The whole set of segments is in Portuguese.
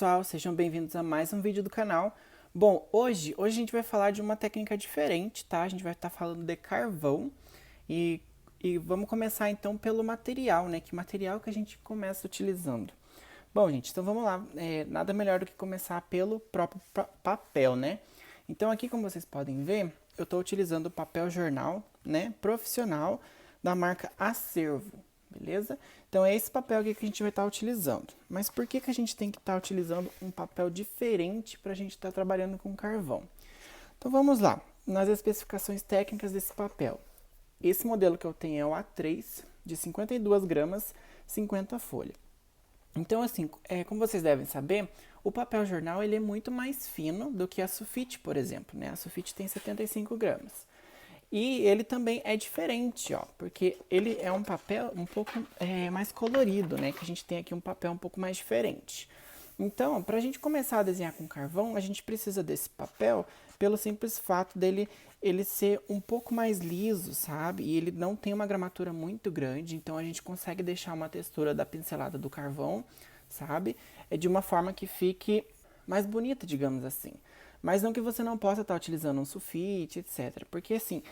pessoal, sejam bem-vindos a mais um vídeo do canal. Bom, hoje a gente vai falar de uma técnica diferente, tá? A gente vai estar falando de carvão e vamos começar então pelo material, né? Que material que a gente começa utilizando? Bom, gente, então vamos lá. Nada melhor do que começar pelo próprio papel, né? Então aqui, como vocês podem ver, eu estou utilizando o papel jornal, né? Profissional da marca Acervo, beleza? Então é esse papel aqui que a gente vai estar utilizando. Mas por que a gente tem que estar utilizando um papel diferente para a gente estar trabalhando com carvão? Então vamos lá, nas especificações técnicas desse papel. Esse modelo que eu tenho é o A3, de 52 gramas, 50 folhas. Então, assim, como vocês devem saber, o papel jornal ele é muito mais fino do que a sulfite, por exemplo, né? A sulfite tem 75 gramas. E ele também é diferente, ó, porque ele é um papel um pouco mais colorido, né? Que a gente tem aqui um papel um pouco mais diferente. Então, para a gente começar a desenhar com carvão, a gente precisa desse papel pelo simples fato dele ele ser um pouco mais liso, sabe? E ele não tem uma gramatura muito grande, então a gente consegue deixar uma textura da pincelada do carvão, sabe? É de uma forma que fique mais bonita, digamos assim. Mas não que você não possa estar utilizando um sulfite, etc. Porque assim,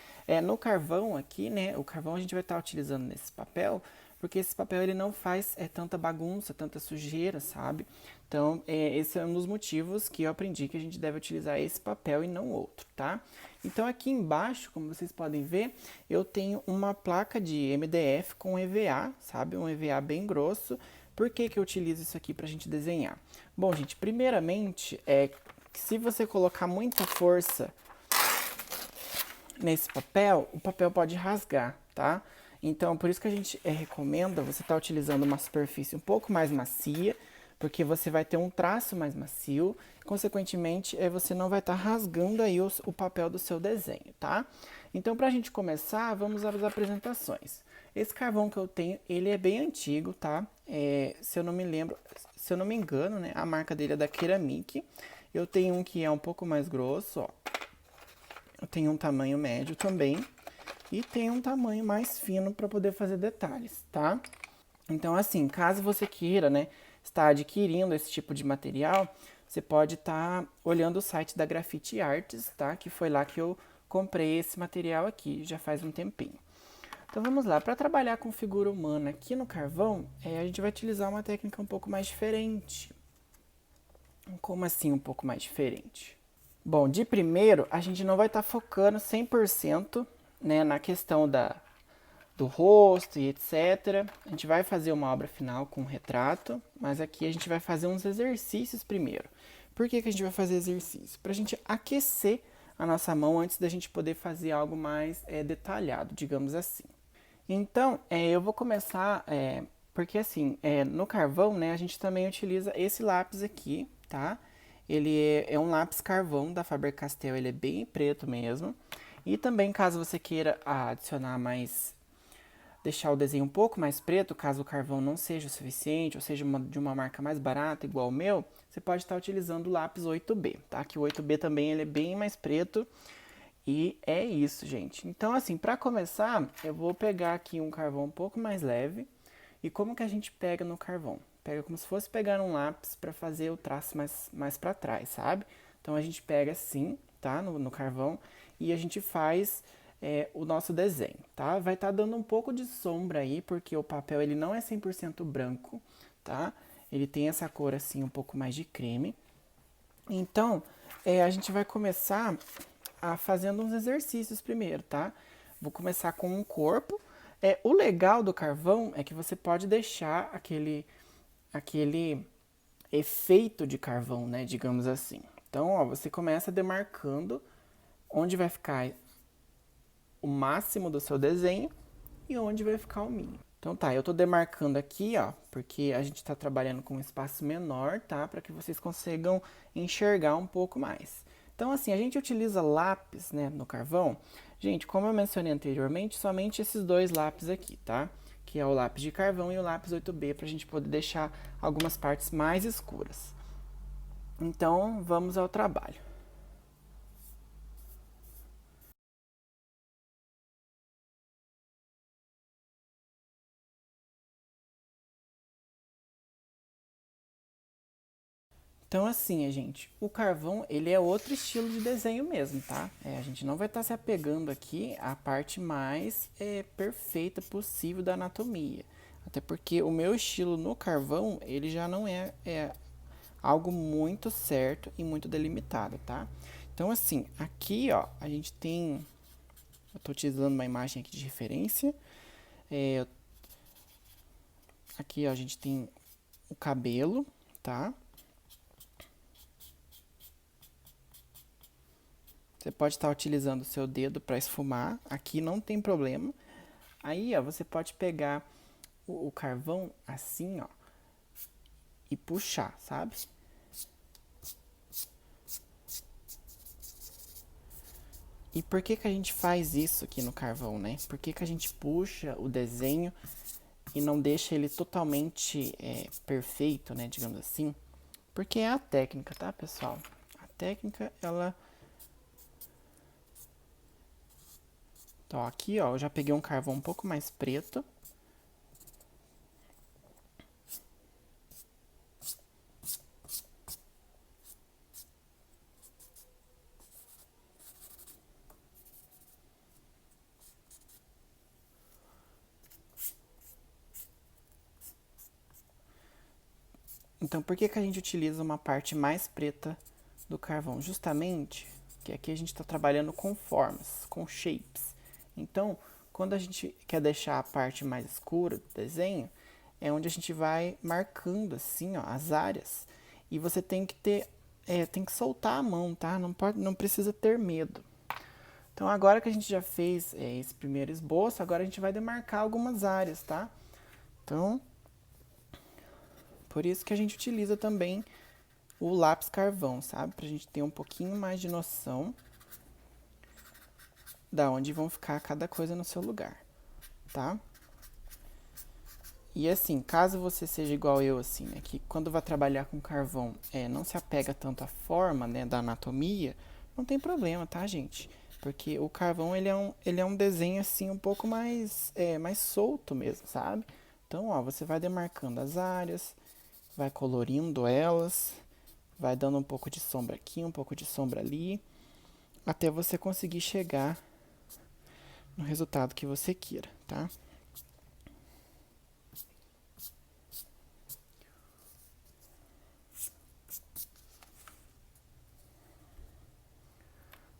no carvão aqui, né? O carvão a gente vai estar utilizando nesse papel, porque esse papel ele não faz tanta bagunça, tanta sujeira, sabe? Então, esse é um dos motivos que eu aprendi que a gente deve utilizar esse papel e não outro, tá? Então, aqui embaixo, como vocês podem ver, eu tenho uma placa de MDF com EVA, sabe? Um EVA bem grosso. Por que eu utilizo isso aqui para a gente desenhar? Bom, gente, primeiramente, que se você colocar muita força nesse papel, o papel pode rasgar, tá? Então, por isso que a gente recomenda você estar utilizando uma superfície um pouco mais macia, porque você vai ter um traço mais macio, consequentemente, você não vai estar rasgando aí o papel do seu desenho, tá? Então, para a gente começar, vamos às apresentações. Esse carvão que eu tenho, ele é bem antigo, tá? Se eu não me lembro, se eu não me engano, né, a marca dele é da Ceramic. Eu tenho um que é um pouco mais grosso, ó. Eu tenho um tamanho médio também. E tem um tamanho mais fino para poder fazer detalhes, tá? Então, assim, caso você queira, né, estar adquirindo esse tipo de material, você pode estar olhando o site da Graffiti Arts, tá? Que foi lá que eu comprei esse material aqui, já faz um tempinho. Então vamos lá, para trabalhar com figura humana aqui no carvão, a gente vai utilizar uma técnica um pouco mais diferente. Como assim um pouco mais diferente? Bom, de primeiro, a gente não vai estar focando 100%, né, na questão do rosto e etc. A gente vai fazer uma obra final com um retrato, mas aqui a gente vai fazer uns exercícios primeiro. Por que a gente vai fazer exercício? Para a gente aquecer a nossa mão antes da gente poder fazer algo mais detalhado, digamos assim. Então, eu vou começar, porque assim, no carvão, né, a gente também utiliza esse lápis aqui, tá? Ele é um lápis carvão da Faber-Castell, ele é bem preto mesmo. E também, caso você queira adicionar mais, deixar o desenho um pouco mais preto, caso o carvão não seja o suficiente, ou seja de uma marca mais barata, igual o meu, você pode estar utilizando o lápis 8B, tá? Que o 8B também ele é bem mais preto. E é isso, gente. Então, assim, para começar, eu vou pegar aqui um carvão um pouco mais leve. E como que a gente pega no carvão? Pega como se fosse pegar um lápis para fazer o traço mais para trás, sabe? Então, a gente pega assim, tá? No carvão. E a gente faz o nosso desenho, tá? Vai estar dando um pouco de sombra aí, porque o papel ele não é 100% branco, tá? Ele tem essa cor assim, um pouco mais de creme. Então, a gente vai começar fazendo uns exercícios primeiro, tá? Vou começar com um corpo. O legal do carvão é que você pode deixar aquele efeito de carvão, né? Digamos assim. Então, ó, você começa demarcando onde vai ficar o máximo do seu desenho e onde vai ficar o mínimo. Então tá, eu tô demarcando aqui, ó, porque a gente tá trabalhando com um espaço menor, tá? Para que vocês consigam enxergar um pouco mais. Então assim, a gente utiliza lápis, né, no carvão. Gente, como eu mencionei anteriormente, somente esses dois lápis aqui, tá? Que é o lápis de carvão e o lápis 8B, pra gente poder deixar algumas partes mais escuras. Então, vamos ao trabalho. Então, assim, gente, o carvão, ele é outro estilo de desenho mesmo, tá? A gente não vai estar se apegando aqui à parte mais perfeita possível da anatomia. Até porque o meu estilo no carvão, ele já não é algo muito certo e muito delimitado, tá? Então, assim, aqui, ó, a gente tem... Eu tô utilizando uma imagem aqui de referência. Aqui, ó, a gente tem o cabelo, tá? Você pode estar utilizando o seu dedo para esfumar, aqui não tem problema. Aí, ó, você pode pegar o carvão assim, ó, e puxar, sabe? E por que que a gente faz isso aqui no carvão, né? Por que que a gente puxa o desenho e não deixa ele totalmente perfeito, né, digamos assim? Porque é a técnica, tá, pessoal? A técnica, ela... Então, aqui, ó, eu já peguei um carvão um pouco mais preto. Então, por que que a gente utiliza uma parte mais preta do carvão? Justamente que aqui a gente está trabalhando com formas, com shapes. Então, quando a gente quer deixar a parte mais escura do desenho, é onde a gente vai marcando assim, ó, as áreas. E você tem que ter, tem que soltar a mão, tá? Não precisa ter medo. Então, agora que a gente já fez esse primeiro esboço, agora a gente vai demarcar algumas áreas, tá? Então, por isso que a gente utiliza também o lápis carvão, sabe? Pra gente ter um pouquinho mais de noção da onde vão ficar cada coisa no seu lugar, tá? E assim, caso você seja igual eu, assim, né, que quando vai trabalhar com carvão não se apega tanto à forma, né, da anatomia, não tem problema, tá, gente? Porque o carvão, ele é um desenho, assim, um pouco mais solto mesmo, sabe? Então, ó, você vai demarcando as áreas, vai colorindo elas, vai dando um pouco de sombra aqui, um pouco de sombra ali, até você conseguir chegar no resultado que você queira, tá?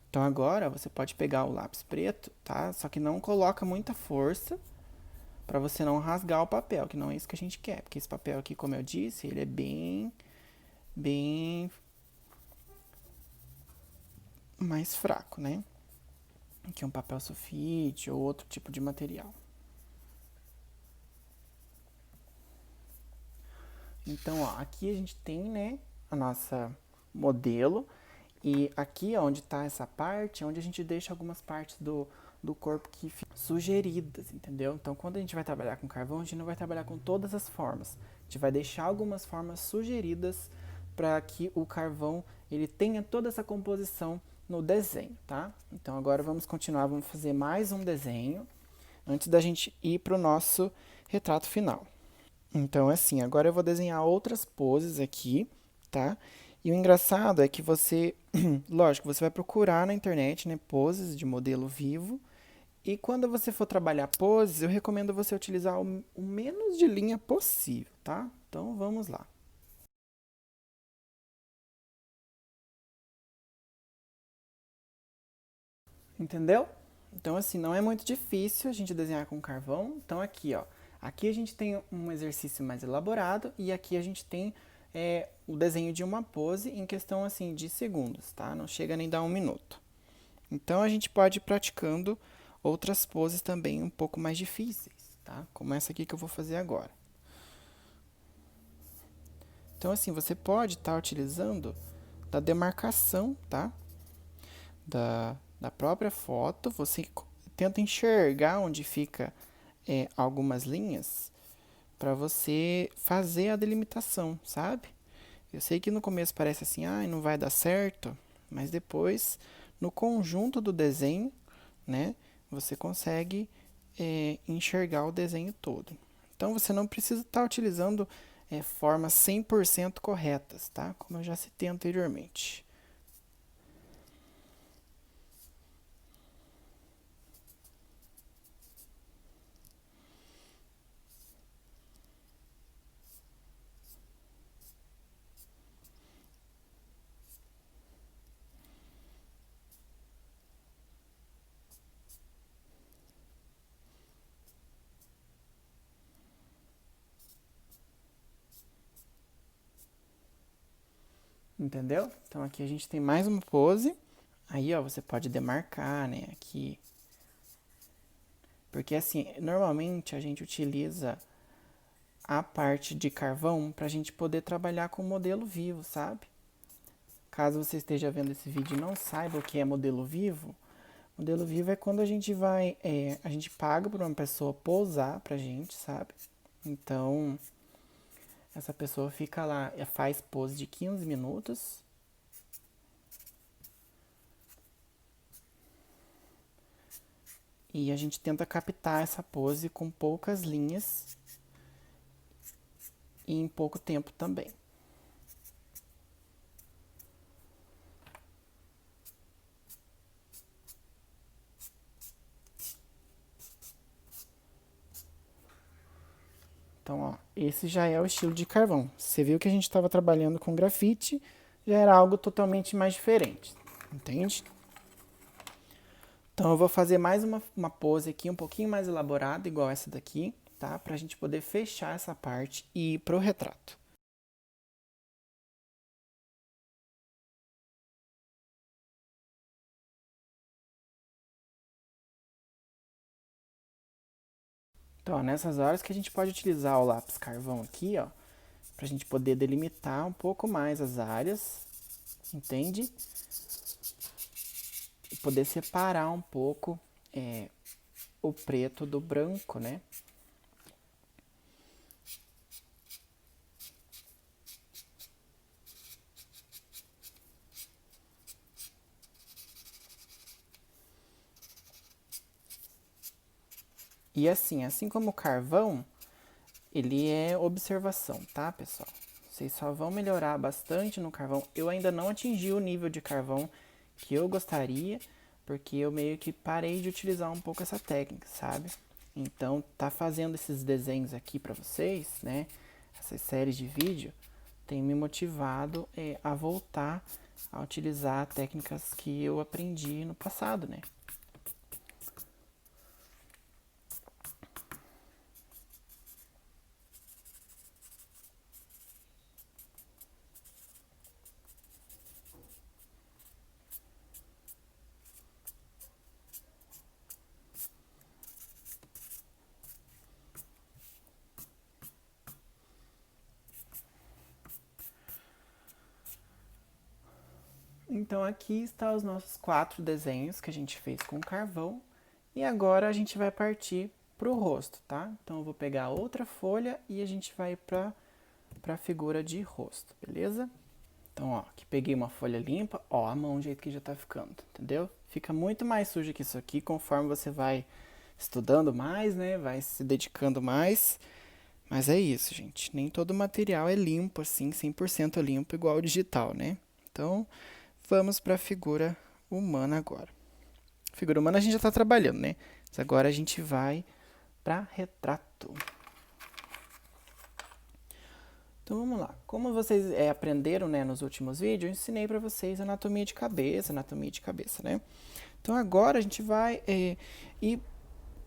Então agora você pode pegar o lápis preto, tá? Só que não coloca muita força para você não rasgar o papel, que não é isso que a gente quer, porque esse papel aqui, como eu disse, ele é bem mais fraco, né? Que um papel sulfite ou outro tipo de material. Então, ó, aqui a gente tem, né, a nossa modelo. E aqui, ó, onde tá essa parte, é onde a gente deixa algumas partes do corpo que ficam sugeridas, entendeu? Então, quando a gente vai trabalhar com carvão, a gente não vai trabalhar com todas as formas. A gente vai deixar algumas formas sugeridas para que o carvão ele tenha toda essa composição no desenho, tá? Então, agora vamos continuar, vamos fazer mais um desenho antes da gente ir para o nosso retrato final. Então, assim, agora eu vou desenhar outras poses aqui, tá? E o engraçado é que você, lógico, você vai procurar na internet, né, poses de modelo vivo. E quando você for trabalhar poses, eu recomendo você utilizar o menos de linha possível, tá? Então, vamos lá. Entendeu? Então, assim, não é muito difícil a gente desenhar com carvão. Então, aqui, ó. Aqui a gente tem um exercício mais elaborado e aqui a gente tem o desenho de uma pose em questão, assim, de segundos, tá? Não chega nem dar um minuto. Então, a gente pode ir praticando outras poses também um pouco mais difíceis, tá? Como essa aqui que eu vou fazer agora. Então, assim, você pode estar utilizando da demarcação, tá? Da própria foto, você tenta enxergar onde fica algumas linhas para você fazer a delimitação, sabe? Eu sei que no começo parece assim, ah, não vai dar certo, mas depois, no conjunto do desenho, né, você consegue enxergar o desenho todo. Então, você não precisa estar utilizando formas 100% corretas, tá? Como eu já citei anteriormente. Entendeu? Então aqui a gente tem mais uma pose. Aí, ó, você pode demarcar, né, aqui. Porque assim, normalmente a gente utiliza a parte de carvão para a gente poder trabalhar com modelo vivo, sabe? Caso você esteja vendo esse vídeo e não saiba o que é modelo vivo é quando a gente vai, a gente paga para uma pessoa posar pra gente, sabe? Então, essa pessoa fica lá, faz pose de 15 minutos. E a gente tenta captar essa pose com poucas linhas e em pouco tempo também. Então, ó, esse já é o estilo de carvão. Você viu que a gente estava trabalhando com grafite, já era algo totalmente mais diferente, entende? Então, eu vou fazer mais uma pose aqui um pouquinho mais elaborada, igual essa daqui, tá? Pra gente poder fechar essa parte e ir pro retrato. Então, ó, nessas horas que a gente pode utilizar o lápis carvão aqui, ó, pra gente poder delimitar um pouco mais as áreas, entende? E poder separar um pouco o preto do branco, né? E assim como o carvão, ele é observação, tá, pessoal? Vocês só vão melhorar bastante no carvão. Eu ainda não atingi o nível de carvão que eu gostaria, porque eu meio que parei de utilizar um pouco essa técnica, sabe? Então, tá fazendo esses desenhos aqui pra vocês, né? Essas séries de vídeo, tem me motivado a voltar a utilizar técnicas que eu aprendi no passado, né? Então aqui está os nossos 4 desenhos que a gente fez com carvão. E agora a gente vai partir para o rosto, tá? Então eu vou pegar outra folha e a gente vai para a figura de rosto, beleza? Então, ó, aqui peguei uma folha limpa, ó, a mão do jeito que já tá ficando, entendeu? Fica muito mais suja que isso aqui conforme você vai estudando mais, né? Vai se dedicando mais. Mas é isso, gente. Nem todo material é limpo, assim, 100% limpo, igual o digital, né? Então, vamos para a figura humana agora. Figura humana a gente já está trabalhando, né? Mas agora a gente vai para retrato. Então vamos lá. Como vocês aprenderam, né, nos últimos vídeos, eu ensinei para vocês anatomia de cabeça, né? Então agora a gente vai ir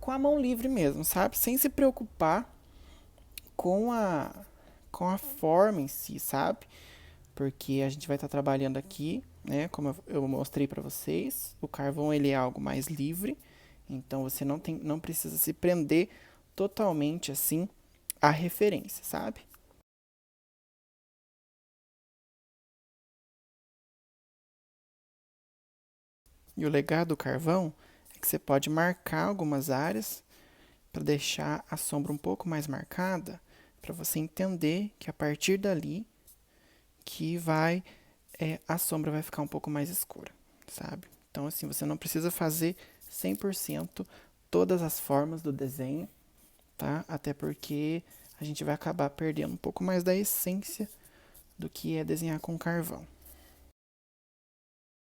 com a mão livre mesmo, sabe? Sem se preocupar com a forma em si, sabe? Porque a gente vai estar trabalhando aqui, né? Como eu mostrei para vocês, o carvão ele é algo mais livre, então você não precisa se prender totalmente assim à referência, sabe? E o legal do carvão é que você pode marcar algumas áreas para deixar a sombra um pouco mais marcada, para você entender que a partir dali que a sombra vai ficar um pouco mais escura, sabe? Então assim, você não precisa fazer 100% todas as formas do desenho, tá? Até porque a gente vai acabar perdendo um pouco mais da essência do que é desenhar com carvão.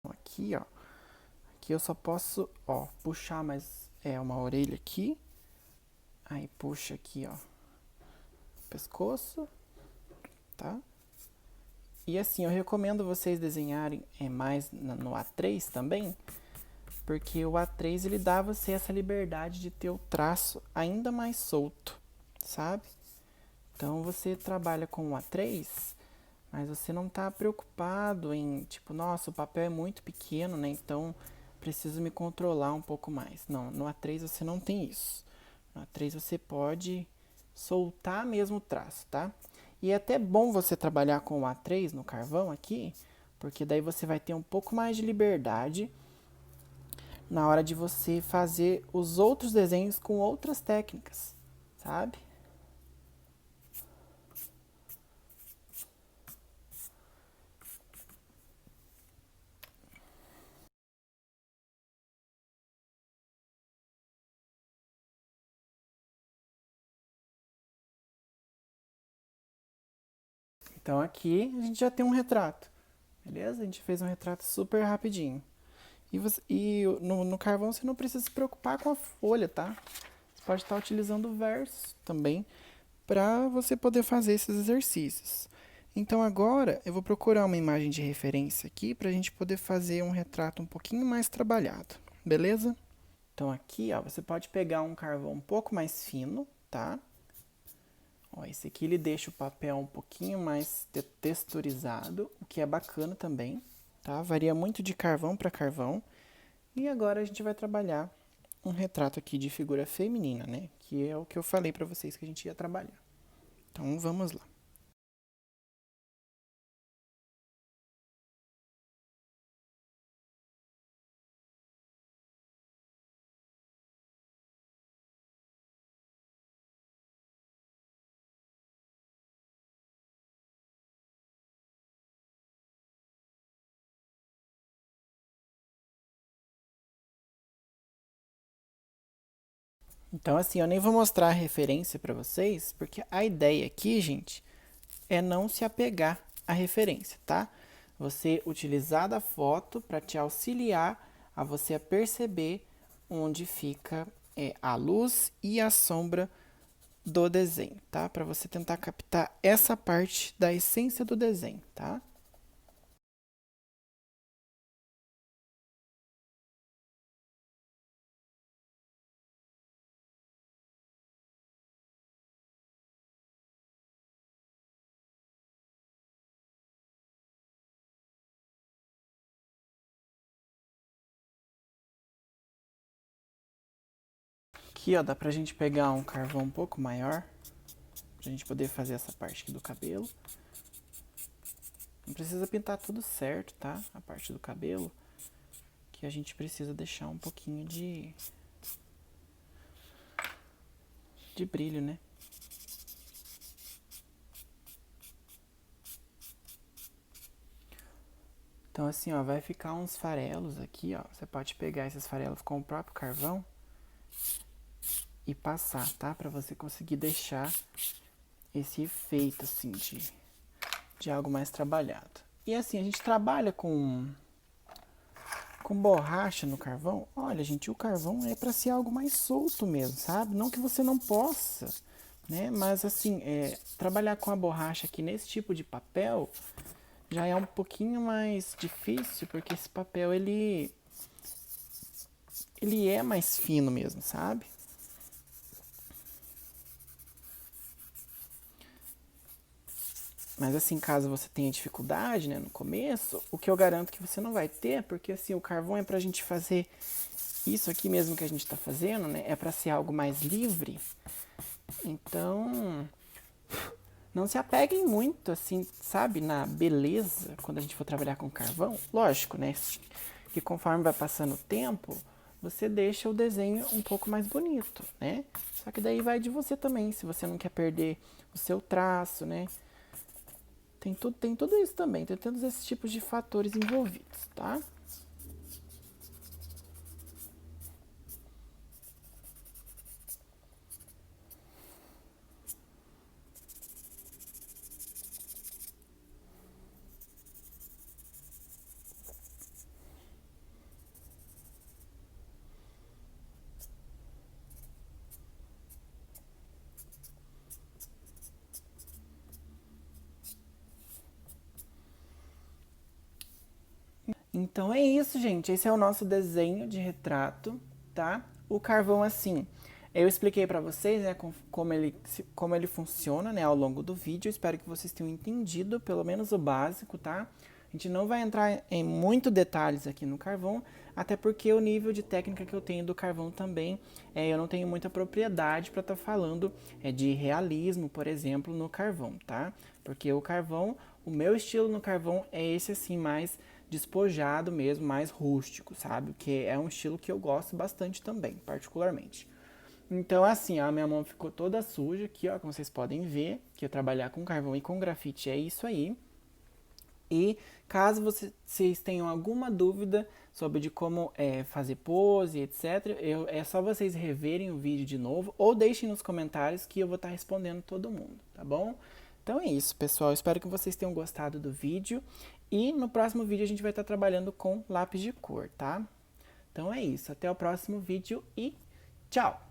Aqui, ó. Aqui eu só posso, ó, puxar mais uma orelha aqui. Aí puxa aqui, ó, pescoço, tá? E assim, eu recomendo vocês desenharem mais no A3 também, porque o A3 ele dá a você essa liberdade de ter o traço ainda mais solto, sabe? Então você trabalha com o A3, mas você não está preocupado em, tipo, nossa, o papel é muito pequeno, né? Então preciso me controlar um pouco mais. Não, no A3 você não tem isso. No A3 você pode soltar mesmo o traço, tá? E é até bom você trabalhar com o A3 no carvão aqui, porque daí você vai ter um pouco mais de liberdade na hora de você fazer os outros desenhos com outras técnicas, sabe? Então aqui a gente já tem um retrato, beleza? A gente fez um retrato super rapidinho. No carvão você não precisa se preocupar com a folha, tá? Você pode estar utilizando o verso também para você poder fazer esses exercícios. Então agora eu vou procurar uma imagem de referência aqui para a gente poder fazer um retrato um pouquinho mais trabalhado, beleza? Então aqui, ó, você pode pegar um carvão um pouco mais fino, tá? Ó, esse aqui ele deixa o papel um pouquinho mais texturizado, o que é bacana também, tá? Varia muito de carvão para carvão. E agora a gente vai trabalhar um retrato aqui de figura feminina, né? Que é o que eu falei para vocês que a gente ia trabalhar. Então vamos lá. Então assim, eu nem vou mostrar a referência para vocês, porque a ideia aqui, gente, é não se apegar à referência, tá? Você utilizar da foto para te auxiliar a você perceber onde fica a luz e a sombra do desenho, tá? Para você tentar captar essa parte da essência do desenho, tá? Aqui, ó, dá pra gente pegar um carvão um pouco maior, pra gente poder fazer essa parte aqui do cabelo. Não precisa pintar tudo certo, tá? A parte do cabelo, que a gente precisa deixar um pouquinho de brilho, né? Então assim, ó, vai ficar uns farelos aqui, ó. Você pode pegar esses farelos com o próprio carvão e passar, tá? Pra você conseguir deixar esse efeito, assim, de algo mais trabalhado. E assim, a gente trabalha com borracha no carvão. Olha, gente, o carvão é para ser algo mais solto mesmo, sabe? Não que você não possa, né? Mas assim, trabalhar com a borracha aqui nesse tipo de papel já é um pouquinho mais difícil, porque esse papel ele é mais fino mesmo, sabe? Mas assim, caso você tenha dificuldade, né, no começo, o que eu garanto que você não vai ter, porque assim, o carvão é pra gente fazer isso aqui mesmo que a gente tá fazendo, né, é pra ser algo mais livre. Então, não se apeguem muito, assim, sabe, na beleza quando a gente for trabalhar com carvão. Lógico, né, que conforme vai passando o tempo, você deixa o desenho um pouco mais bonito, né? Só que daí vai de você também, se você não quer perder o seu traço, né? Tem tudo isso também, tem todos esses tipos de fatores envolvidos, tá? Então é isso, gente. Esse é o nosso desenho de retrato, tá? O carvão, assim, eu expliquei pra vocês, né, como ele funciona, né, ao longo do vídeo. Eu espero que vocês tenham entendido, pelo menos o básico, tá? A gente não vai entrar em muito detalhes aqui no carvão, até porque o nível de técnica que eu tenho do carvão também, eu não tenho muita propriedade para estar falando de realismo, por exemplo, no carvão, tá? Porque o carvão, o meu estilo no carvão é esse assim, mais despojado mesmo, mais rústico, sabe? Que é um estilo que eu gosto bastante também, particularmente. Então, assim, a minha mão ficou toda suja aqui, ó, como vocês podem ver, que eu trabalhar com carvão e com grafite é isso aí. E caso vocês tenham alguma dúvida sobre de como fazer pose, etc., é só vocês reverem o vídeo de novo ou deixem nos comentários que eu vou estar respondendo todo mundo, tá bom? Então é isso, pessoal. Espero que vocês tenham gostado do vídeo. E no próximo vídeo a gente vai estar trabalhando com lápis de cor, tá? Então é isso. Até o próximo vídeo e tchau!